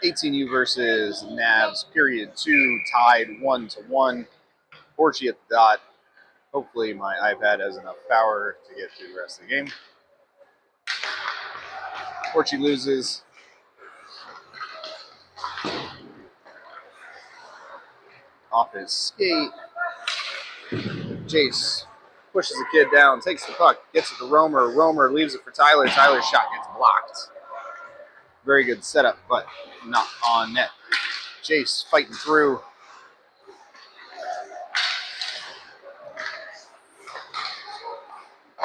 18U versus Navs P2 tied 1-1. Borchi at the dot. Hopefully my iPad has enough power to get through the rest of the game. Borchi loses. Off his skate. Jace pushes the kid down, takes the puck, gets it to Romer. Romer leaves it for Tyler. Tyler's shot gets blocked. Very good setup, but not on net. Jace fighting through.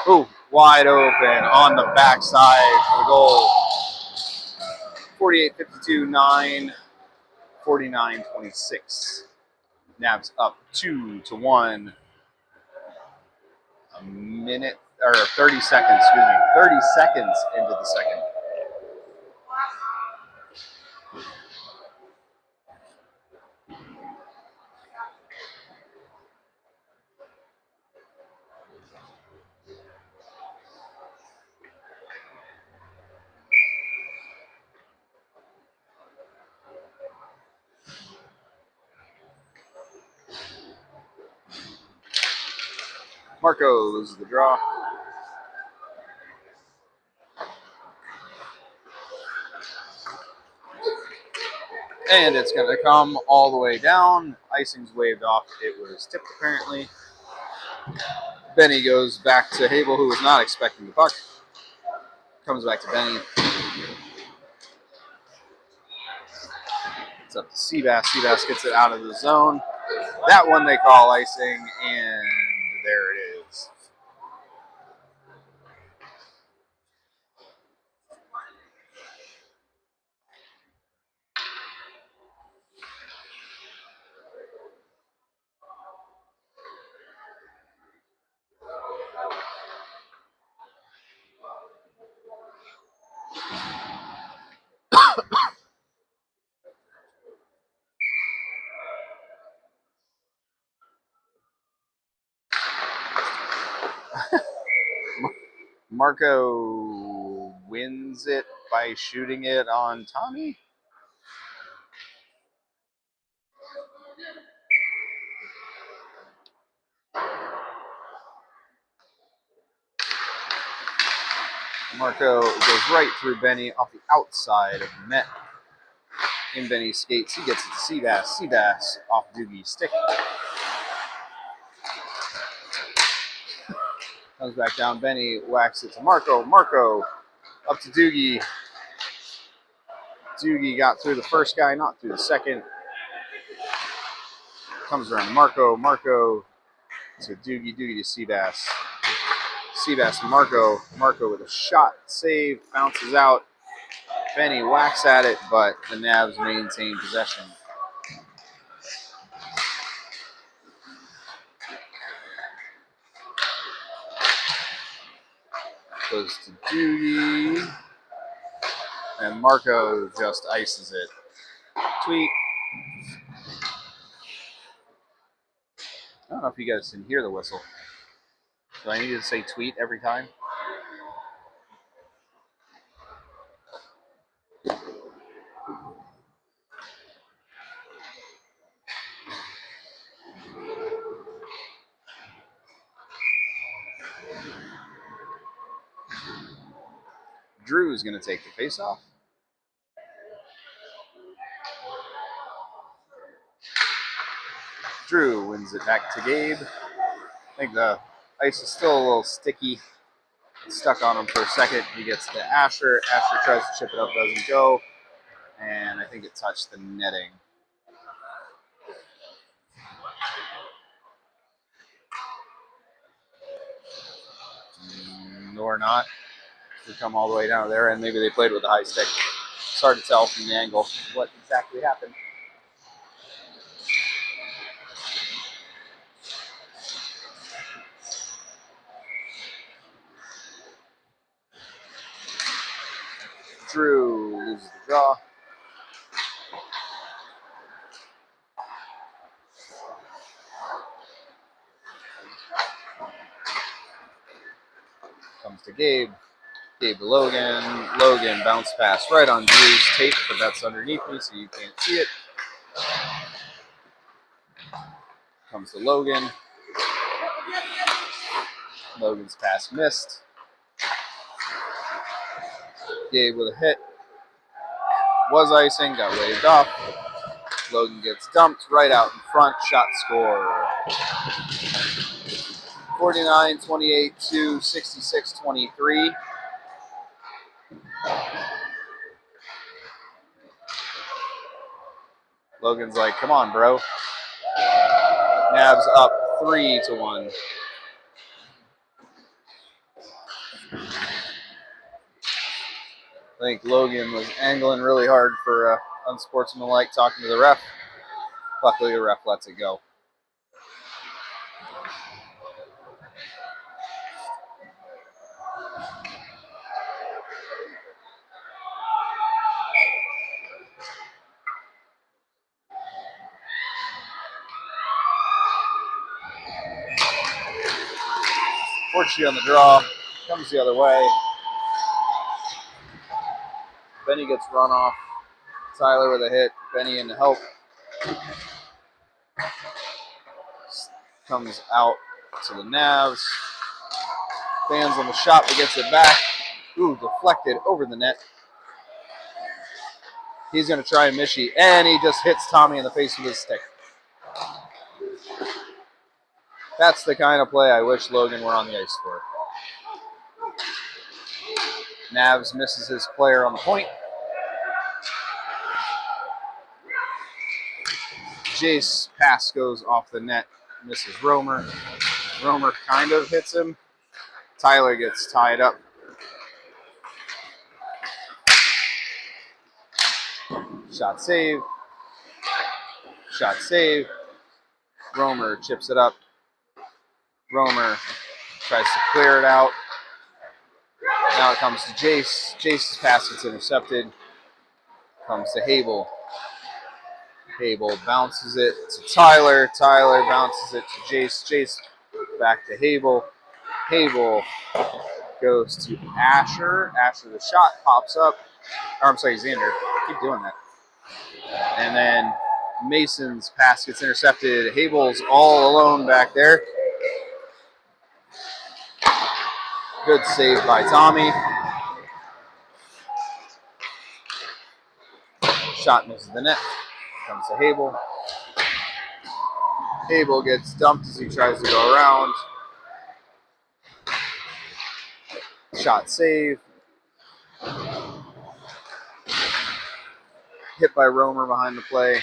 Ooh, wide open on the backside for the goal. 48-52, 9, 49-26. Navs up 2-1. A minute, or 30 seconds, 30 seconds into the second. Marco loses the draw. And it's going to come all the way down. Icing's waved off. It was tipped, apparently. Benny goes back to Habel, who was not expecting the puck. Comes back to Benny. It's up to Seabass. Seabass gets it out of the zone. That one they call icing, and there it is. Marco wins it by shooting it on Tommy. Marco goes right through Benny off the outside of the net. In Benny's skates, he gets it to Seabass. Seabass off Doogie's stick. Comes back down. Benny whacks it to Marco. Marco up to Doogie. Doogie got through the first guy, not through the second. Comes around Marco. Marco to Doogie. Doogie to Seabass. Seabass to Marco. Marco with a shot. Save. Bounces out. Benny whacks at it, but the Navs maintain possession. Goes to Doogie. And Marco just ices it. Tweet. I don't know if you guys can hear the whistle. Do I need to say tweet every time? Drew is going to take the face-off. Drew wins it back to Gabe. I think the ice is still a little sticky. It's stuck on him for a second. He gets to Asher. Asher tries to chip it up, doesn't go. And I think it touched the netting. Or not. We come all the way down there, and maybe they played with a high stick. It's hard to tell from the angle what exactly happened. Drew loses the draw. Comes to Gabe. Gabe to Logan. Logan bounce pass right on Drew's tape, but that's underneath me, so you can't see it. Comes to Logan. Logan's pass missed. Gabe with a hit. Was icing, got waved off. Logan gets dumped right out in front. Shot score. 49-28 to 66-23. Logan's like, come on, bro. Navs up 3-1. I think Logan was angling really hard for unsportsmanlike talking to the ref. Luckily, the ref lets it go. Fortunately on the draw, comes the other way. Benny gets run off. Tyler with a hit. Benny in to help. Comes out to the Navs. Fans on the shot, but gets it back. Ooh, deflected over the net. He's going to try and Mishi, and he just hits Tommy in the face with his stick. That's the kind of play I wish Logan were on the ice for. Navs misses his player on the point. Jace pass goes off the net, misses Romer. Romer kind of hits him. Tyler gets tied up. Shot save. Shot save. Romer chips it up. Romer tries to clear it out. Now it comes to Jace. Jace's pass gets intercepted. Comes to Habel. Habel bounces it to Tyler. Tyler bounces it to Jace. Jace back to Habel. Habel goes to Asher. Asher, the shot pops up. Or, I'm sorry, Xander. Keep doing that. And then Mason's pass gets intercepted. Habel's all alone back there. Good save by Tommy. Shot misses the net. Comes to Habel. Habel gets dumped as he tries to go around. Shot save. Hit by Romer behind the play.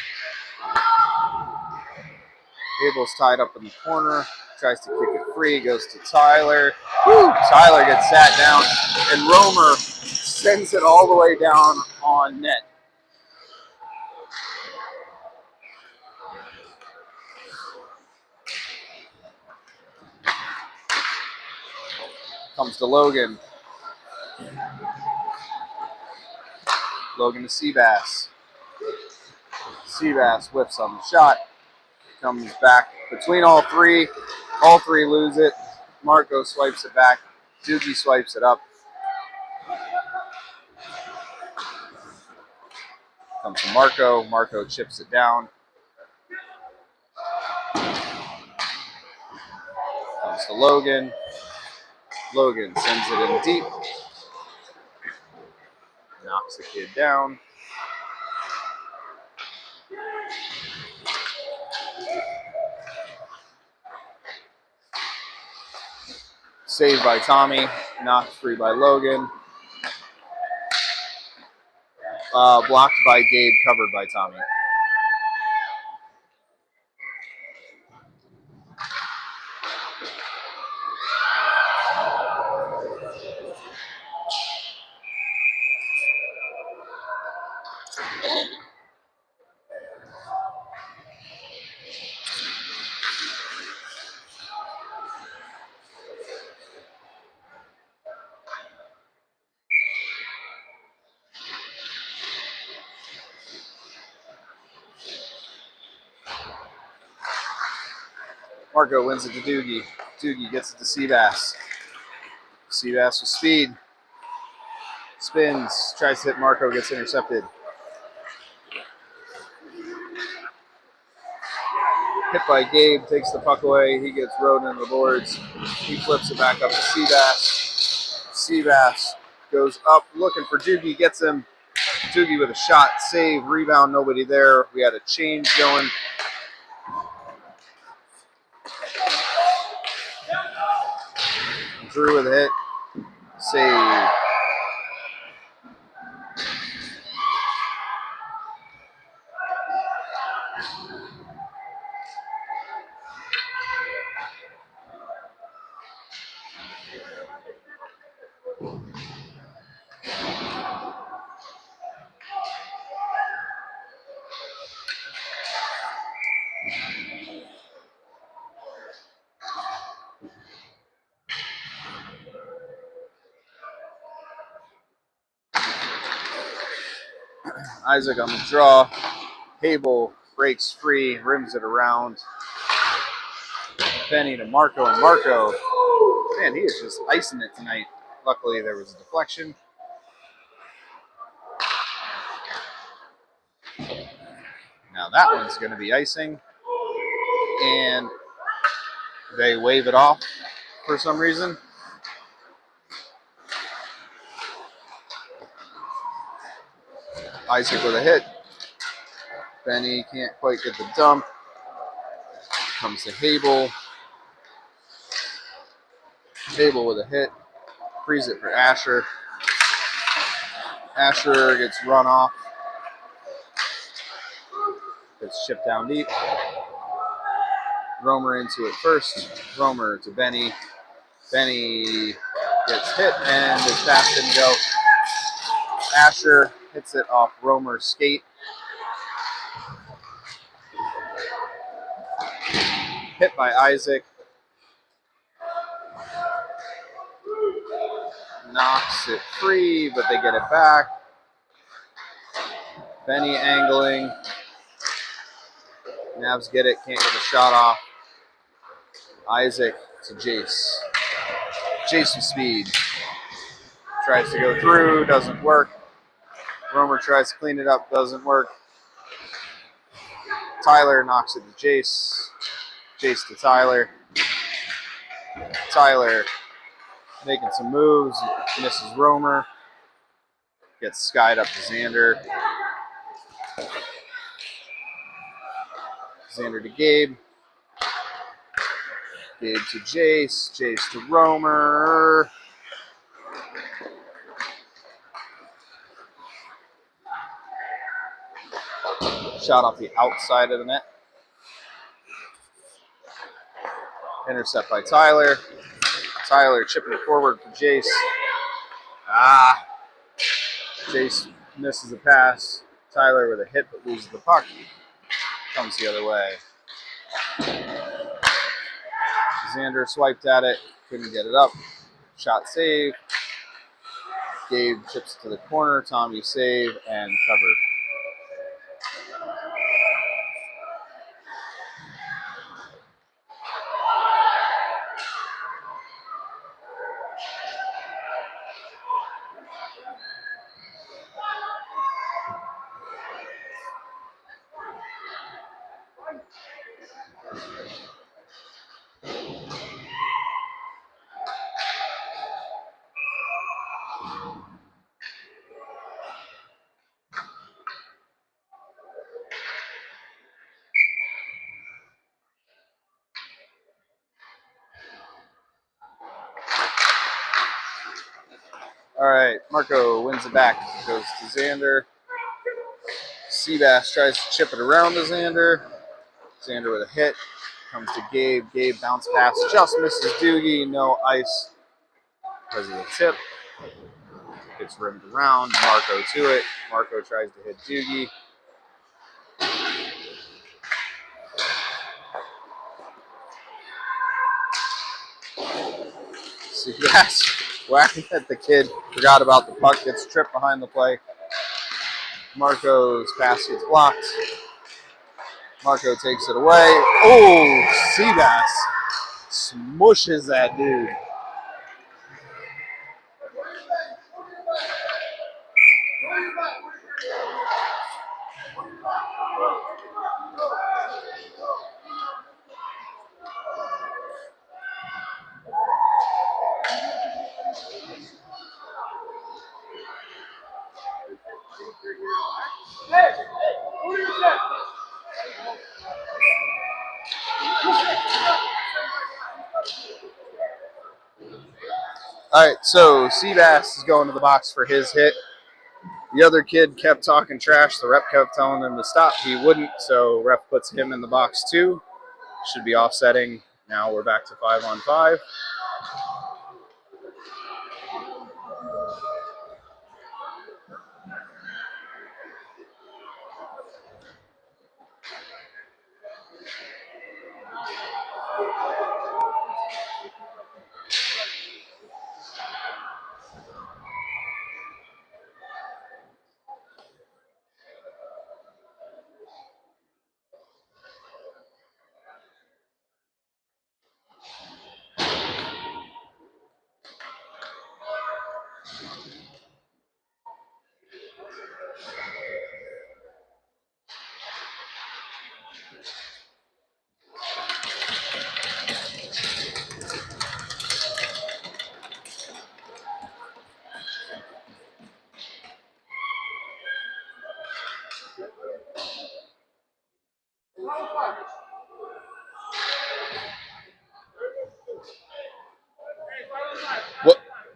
Habel's tied up in the corner. Tries to kick it free. Goes to Tyler. Woo! Tyler gets sat down. And Romer sends it all the way down on net. Comes to Logan. Logan to Seabass. Seabass whiffs on the shot. Comes back between all three. All three lose it. Marco swipes it back. Doogie swipes it up. Comes to Marco. Marco chips it down. Comes to Logan. Logan sends it in deep. Knocks the kid down. Saved by Tommy. Knocked free by Logan. Blocked by Gabe. Covered by Tommy. Marco wins it to Doogie. Doogie gets it to Seabass. Seabass with speed. spins, tries to hit Marco, gets intercepted. Hit by Gabe, takes the puck away. He gets rode into the boards. He flips it back up to Seabass. Seabass goes up looking for Doogie, gets him. Doogie with a shot, save, rebound, nobody there. We had a change going. Drew with a hit, save. Isaac on the draw. Hable breaks free, rims it around. Benny to Marco, and Marco, man, he is just icing it tonight. Luckily, there was a deflection. Now that one's going to be icing, and they wave it off for some reason. Isaac with a hit. Benny can't quite get the dump. Comes to Hable. Hable with a hit. Frees it for Asher. Asher gets run off. Gets chipped down deep. Romer into it first. Romer to Benny. Benny gets hit, and his pass didn't go. Asher hits it off Romer's skate. Hit by Isaac. Knocks it free, but they get it back. Benny angling. Navs get it, can't get the shot off. Isaac to Jace. Jace with speed. Tries to go through, doesn't work. Romer tries to clean it up, doesn't work. Tyler knocks it to Jace. Jace to Tyler. Tyler making some moves, misses Romer. Gets skied up to Xander. Xander to Gabe. Gabe to Jace. Jace to Romer. Shot off the outside of the net. Intercept by Tyler. Tyler chipping it forward for Jace. Jace misses the pass. Tyler with a hit but loses the puck. Comes the other way. Xander swiped at it. Couldn't get it up. Shot save. Gabe chips to the corner. Tommy save and cover. All right, Marco wins it back. Goes to Xander. Seabass tries to chip it around to Xander. Xander with a hit. Comes to Gabe. Gabe bounce pass. Just misses Doogie. No ice because of the tip. Gets rimmed around. Marco to it. Marco tries to hit Doogie. Seabass whacking at the kid. Forgot about the puck. Gets tripped behind the play. Marco's pass gets blocked. Marco takes it away. Oh, Seabass smushes that dude. All right, so Seabass is going to the box for his hit. The other kid kept talking trash. The rep kept telling him to stop. He wouldn't, so ref puts him in the box too. Should be offsetting. Now we're back to 5-on-5.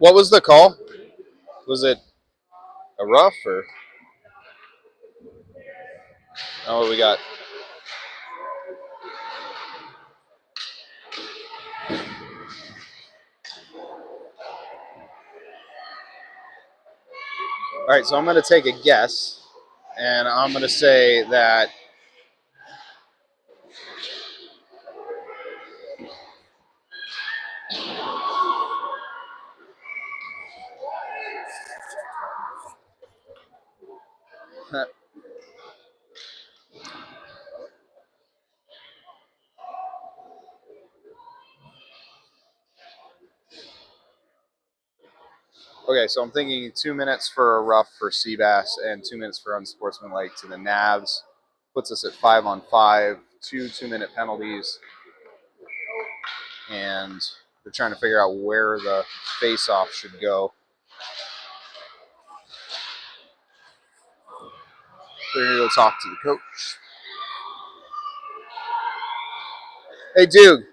What was the call? Was it a rough or? Oh, what we got? All right, so I'm going to take a guess, and I'm going to say that okay, so I'm thinking 2 minutes for a rough for Seabass and 2 minutes for unsportsmanlike to the Navs. Puts us at 5-on-5, 2 2-minute penalties, and they're trying to figure out where the face-off should go. They're going to go talk to the coach. Hey, Doogie.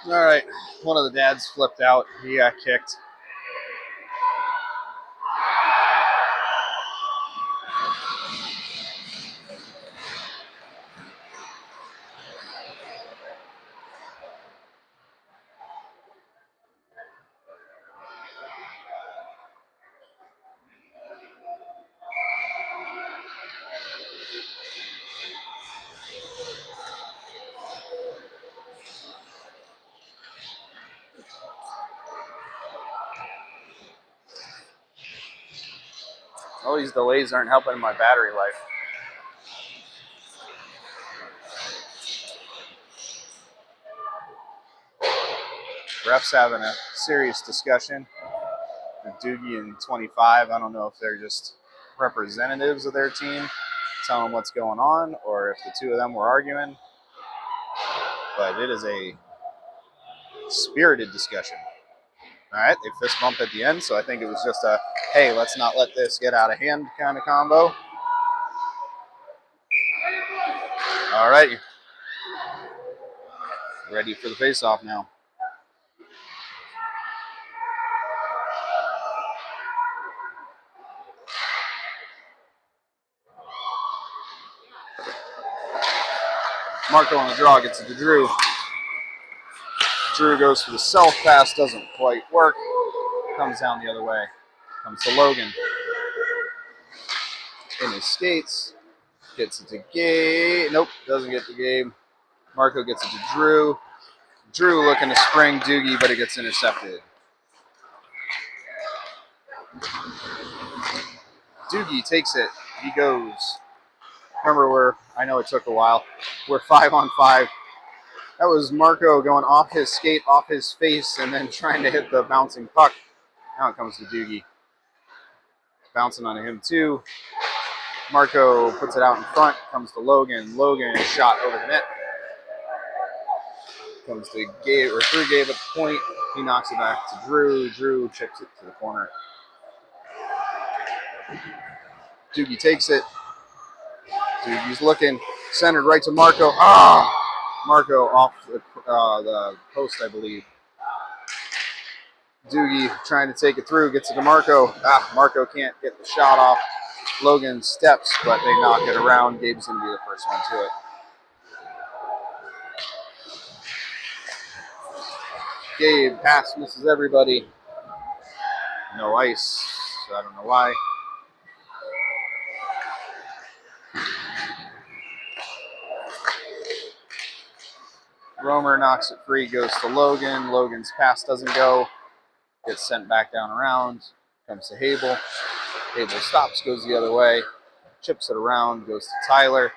All right, one of the dads flipped out. He got kicked. All these delays aren't helping my battery life. Refs having a serious discussion with Doogie and 25. I don't know if they're just representatives of their team telling them what's going on or if the two of them were arguing. But it is a spirited discussion. All right, they fist bump at the end, so I think it was just a, hey, let's not let this get out of hand kind of combo. All right. Ready for the face-off now. Marco on the draw, gets it to Drew. Drew goes for the self pass, doesn't quite work. Comes down the other way. Comes to Logan. In his skates. Gets it to Gabe. Nope, doesn't get to Gabe. Marco gets it to Drew. Drew looking to spring Doogie, but it gets intercepted. Doogie takes it. He goes. Remember, I know it took a while. We're 5-on-5. That was Marco going off his skate, off his face, and then trying to hit the bouncing puck. Now it comes to Doogie. Bouncing onto him too. Marco puts it out in front, comes to Logan. Logan shot over the net. Comes to Gabe, or through Gabe at the point. He knocks it back to Drew. Drew chips it to the corner. Doogie takes it. Doogie's looking. Centered right to Marco. Marco off the post, I believe. Doogie trying to take it through. Gets it to Marco. Marco can't get the shot off. Logan steps, but they knock it around. Gabe's going to be the first one to it. Gabe pass misses everybody. No ice. I don't know why. Romer knocks it free, goes to Logan. Logan's pass doesn't go. Gets sent back down around. Comes to Hable. Hable stops, goes the other way. Chips it around, goes to Tyler.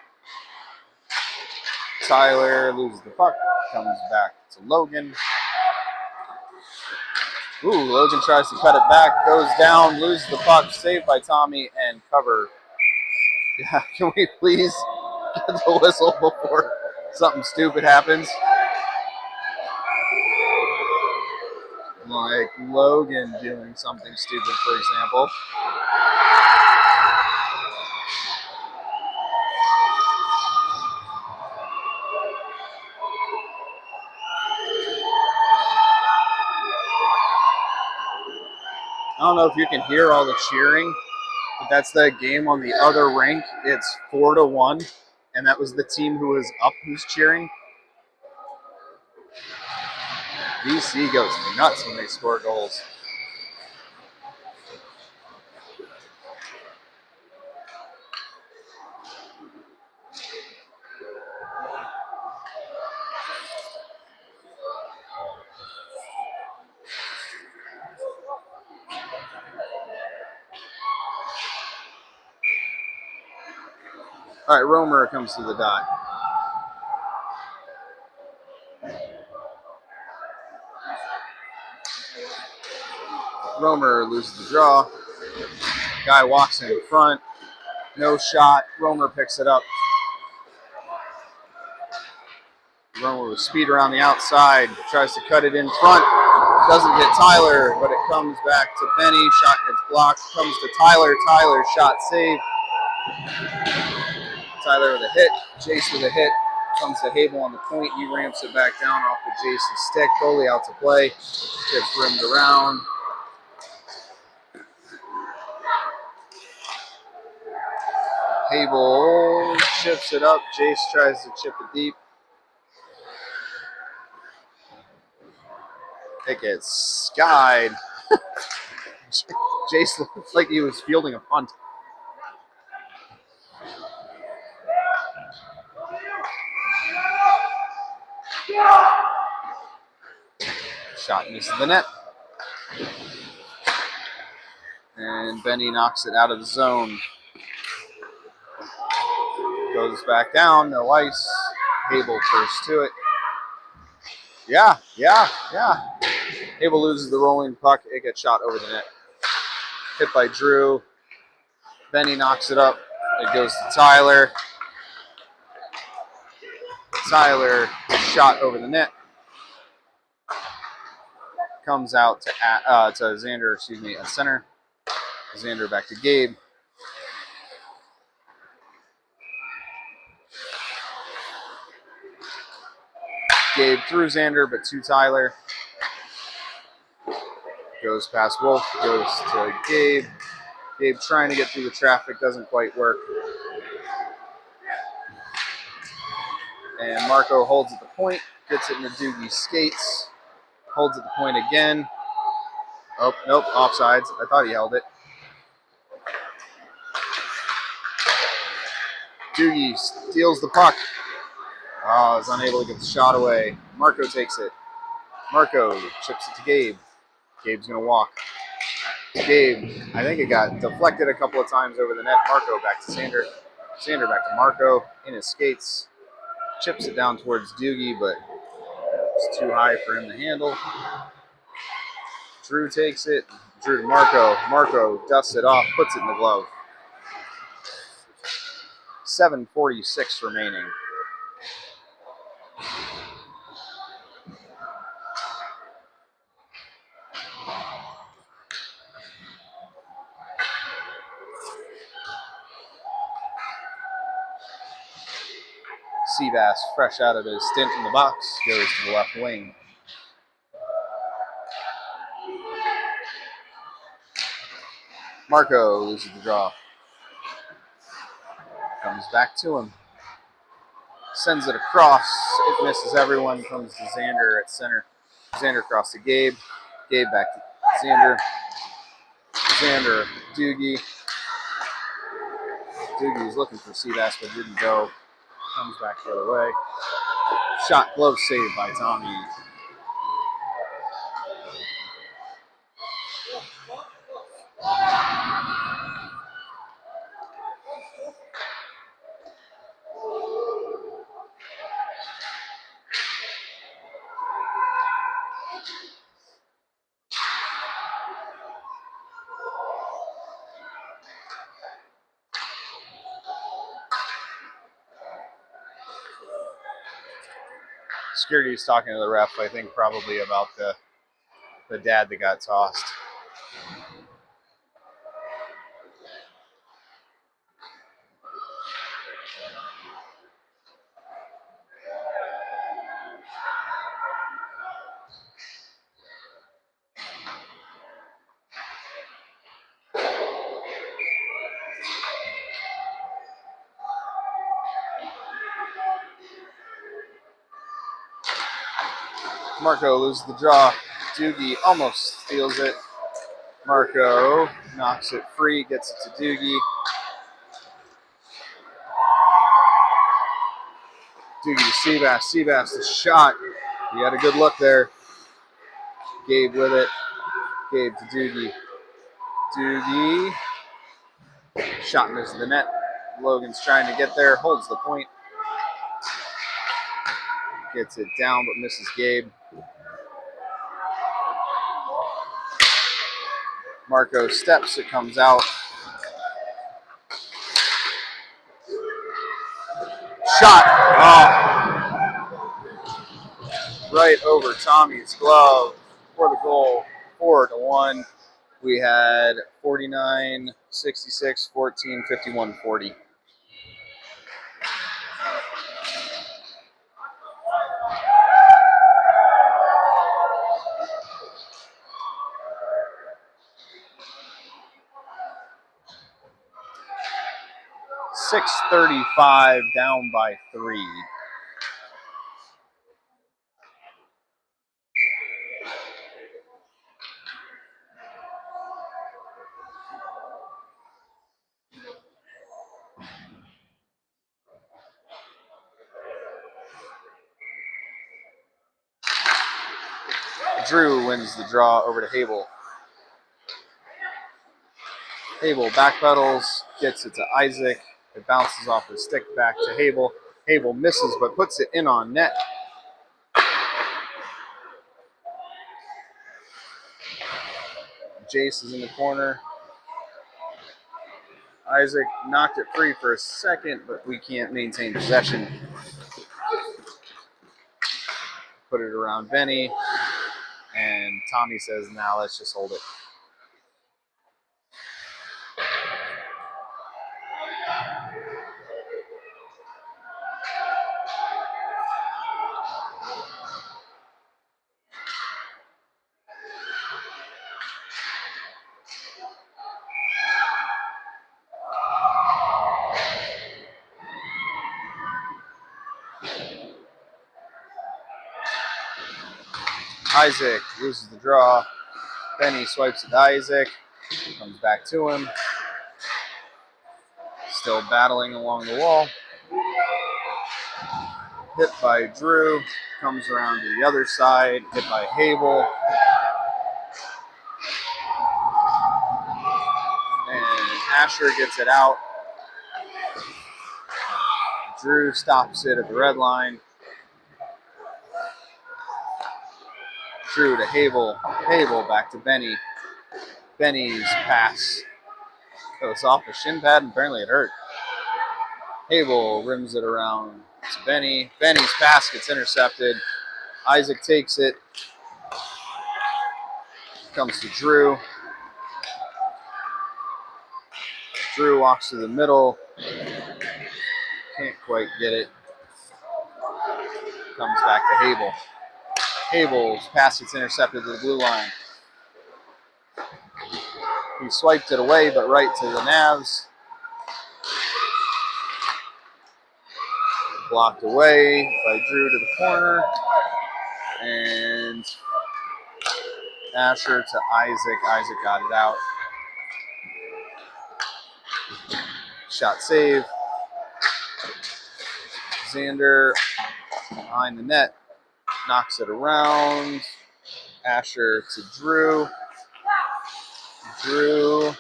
Tyler loses the puck. Comes back to Logan. Logan tries to cut it back. Goes down, loses the puck. Saved by Tommy and cover. Yeah, can we please get the whistle before something stupid happens? Like Logan doing something stupid, for example. I don't know if you can hear all the cheering, but that's the game on the other rink. It's 4-1, and that was the team who was up who's cheering. VC goes nuts when they score goals. All right, Romer comes to the dot. Romer loses the draw. Guy walks in front. No shot. Romer picks it up. Romer with speed around the outside. Tries to cut it in front. Doesn't hit Tyler, but it comes back to Benny. Shot gets blocked. Comes to Tyler. Tyler shot saved. Tyler with a hit. Chase with a hit. Comes to Habel on the point. He ramps it back down off of Jason's stick. Goalie out to play. Gets rimmed around. Habel chips it up. Jace tries to chip it deep. It gets skied. Jace looked like he was fielding a punt. Shot misses the net. And Benny knocks it out of the zone. Goes back down, no ice. Habel first to it. Yeah. Habel loses the rolling puck. It gets shot over the net. Hit by Drew. Benny knocks it up. It goes to Tyler. Tyler shot over the net. Comes out to Xander, at center. Xander back to Gabe. Gabe through Xander, but to Tyler. Goes past Wolf, goes to Gabe. Gabe trying to get through the traffic, doesn't quite work. And Marco holds at the point, gets it into Doogie's skates. Holds at the point again. Oh, nope, offsides. I thought he held it. Doogie steals the puck. Oh, is unable to get the shot away. Marco takes it. Marco chips it to Gabe. Gabe's going to walk. Gabe, I think it got deflected a couple of times over the net. Marco back to Xander. Xander back to Marco in his skates. Chips it down towards Doogie, but it's too high for him to handle. Drew takes it. Drew to Marco. Marco dusts it off, puts it in the glove. 7:46 remaining. Seabass, fresh out of his stint in the box, goes to the left wing. Marco loses the draw. Comes back to him. Sends it across. It misses everyone. Comes to Xander at center. Xander across to Gabe. Gabe back to Xander. Xander, Doogie. Doogie's looking for Seabass, but didn't go. Comes back the other way. Shot, glove saved by Tommy. Security's talking to the ref, I think probably about the dad that got tossed. Marco loses the draw. Doogie almost steals it. Marco knocks it free, gets it to Doogie. Doogie to Seabass. Seabass, the shot. He had a good look there. Gabe with it. Gabe to Doogie. Doogie. Shot misses the net. Logan's trying to get there. Holds the point. Gets it down but misses Gabe. Marco steps. It comes out. Shot. Oh. Right over Tommy's glove for the goal. 4-1. We had 49, 66, 14, 51, 40. 6:35, down by 3. Drew wins the draw over to Hable. Hable backpedals, gets it to Isaac. It bounces off his stick back to Hable. Hable misses but puts it in on net. Jace is in the corner. Isaac knocked it free for a second, but we can't maintain possession. Put it around Benny, and Tommy says, "Now let's just hold it." Isaac loses the draw. Benny swipes at Isaac, comes back to him. Still battling along the wall. Hit by Drew, comes around to the other side, hit by Hable. And Asher gets it out. Drew stops it at the red line. Drew to Hable. Hable back to Benny. Benny's pass goes off the shin pad and apparently it hurt. Hable rims it around to Benny. Benny's pass gets intercepted. Isaac takes it. Comes to Drew. Drew walks to the middle. Can't quite get it. Comes back to Hable. Hable's pass gets intercepted to the blue line. He swiped it away, but right to the Navs. Blocked away by Drew to the corner. And Asher to Isaac. Isaac got it out. Shot save. Xander behind the net. Knocks it around. Asher to Drew. Drew. I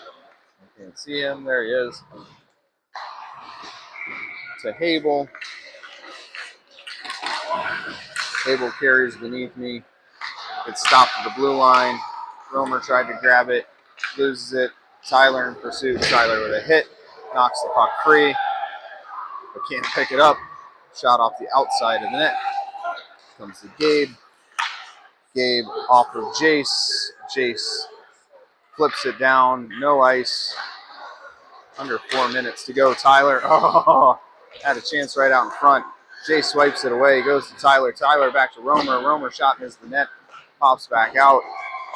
can't see him. There he is. To Hable. Hable carries beneath me. It's stopped at the blue line. Romer tried to grab it. Loses it. Tyler in pursuit. Tyler with a hit. Knocks the puck free. But can't pick it up. Shot off the outside of the net. Comes to Gabe. Gabe off of Jace. Jace flips it down. No ice. Under 4 minutes to go. Tyler, had a chance right out in front. Jace swipes it away. Goes to Tyler. Tyler back to Romer. Romer shot missed the net. Pops back out.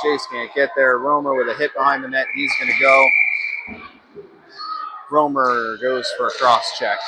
Jace can't get there. Romer with a hit behind the net. He's going to go. Romer goes for a cross check.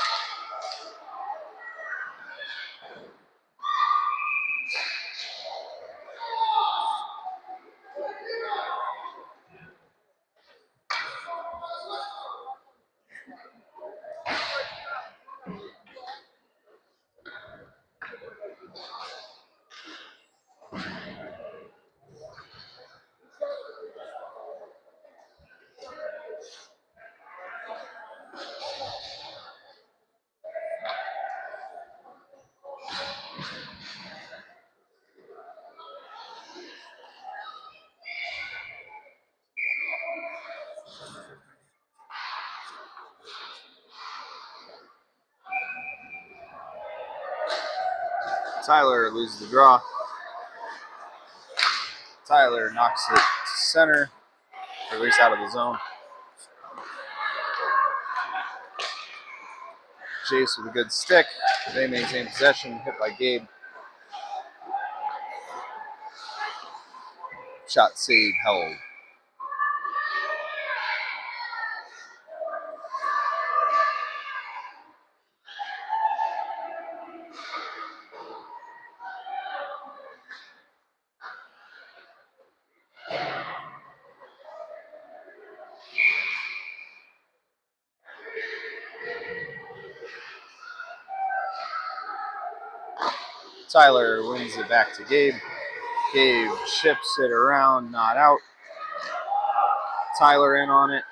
Tyler loses the draw. Tyler knocks it to center, or at least out of the zone. Jace with a good stick. They maintain possession. Hit by Gabe. Shot save held. Tyler wins it back to Gabe. Gabe chips it around, not out. Tyler in on it.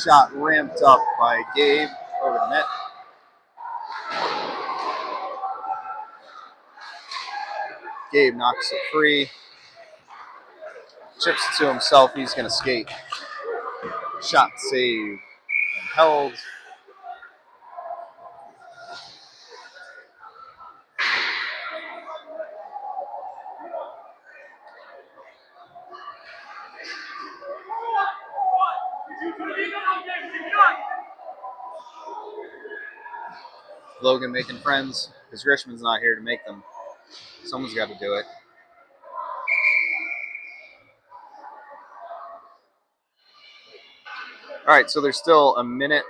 Shot ramped up by Gabe over the net. Gabe knocks it free. Chips it to himself. He's going to skate. Shot save and held. Logan making friends because Grishman's not here to make them. Someone's got to do it. All right, so there's still a minute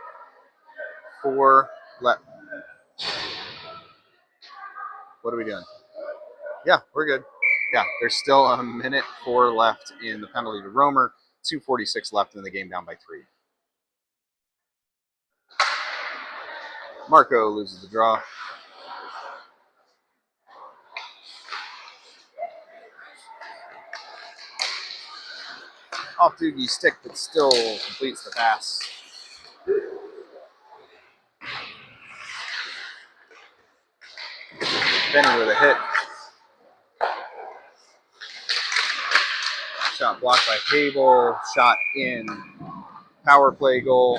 4 left. What are we doing? Yeah, we're good. Yeah, there's still a minute 4 left in the penalty to Romer. 2:46 left in the game, down by 3. Marco loses the draw. Off Doogie's stick, but still completes the pass. Benny with a hit. Shot blocked by Cable. Shot in. Power play goal.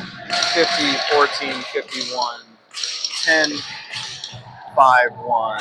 50, 14, 51, 10, 5-1.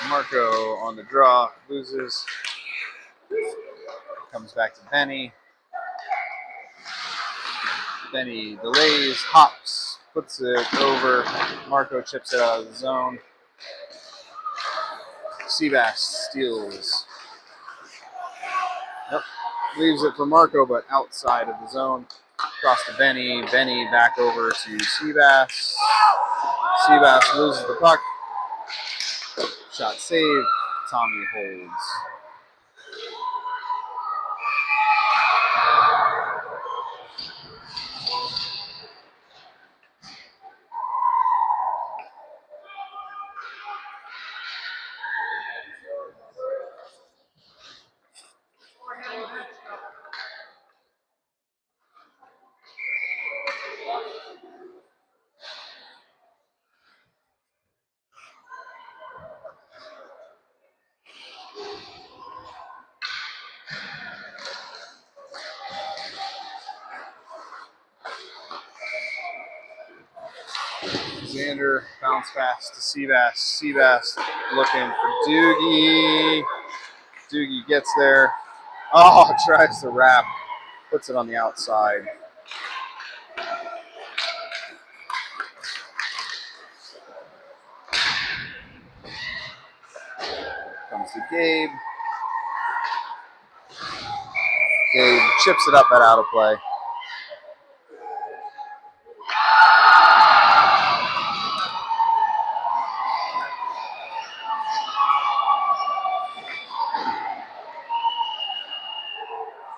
Marco on the draw, loses. Comes back to Benny. Benny delays, hops, puts it over. Marco chips it out of the zone. Seabass steals. Yep. Leaves it for Marco, but outside of the zone. Across to Benny. Benny back over to Seabass. Seabass loses the puck. Shot save. Tommy holds. Xander bounce pass to Seabass. Seabass looking for Doogie. Doogie gets there. Oh, tries to wrap. Puts it on the outside. Comes to Gabe. Gabe chips it up at out of play.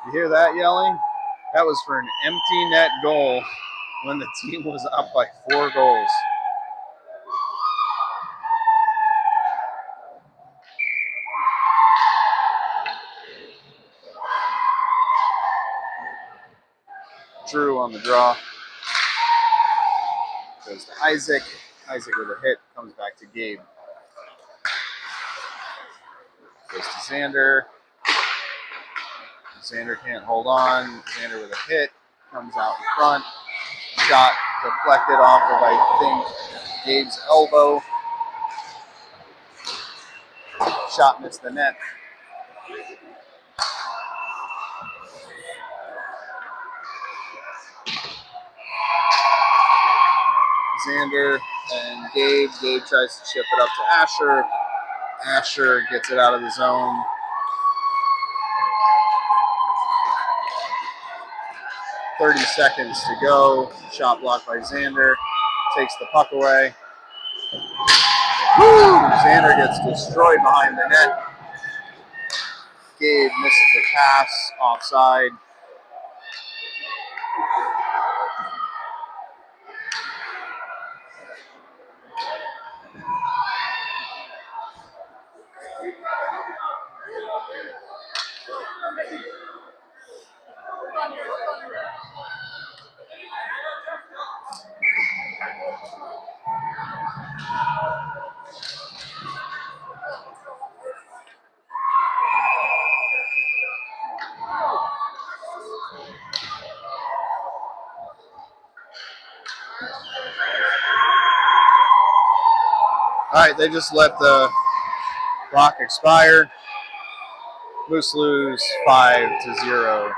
You hear that yelling? That was for an empty net goal when the team was up by 4 goals. Drew on the draw. Goes to Isaac. Isaac with a hit. Comes back to Gabe. Goes to Xander. Xander can't hold on. Xander with a hit. Comes out in front. Shot deflected off of, I think, Gabe's elbow. Shot missed the net. Xander and Gabe. Gabe tries to chip it up to Asher. Asher gets it out of the zone. .30 seconds to go. Shot blocked by Xander. Takes the puck away. Woo! Xander gets destroyed behind the net. Gabe misses a pass offside. All right, they just let the clock expire. Moose lose 5-0.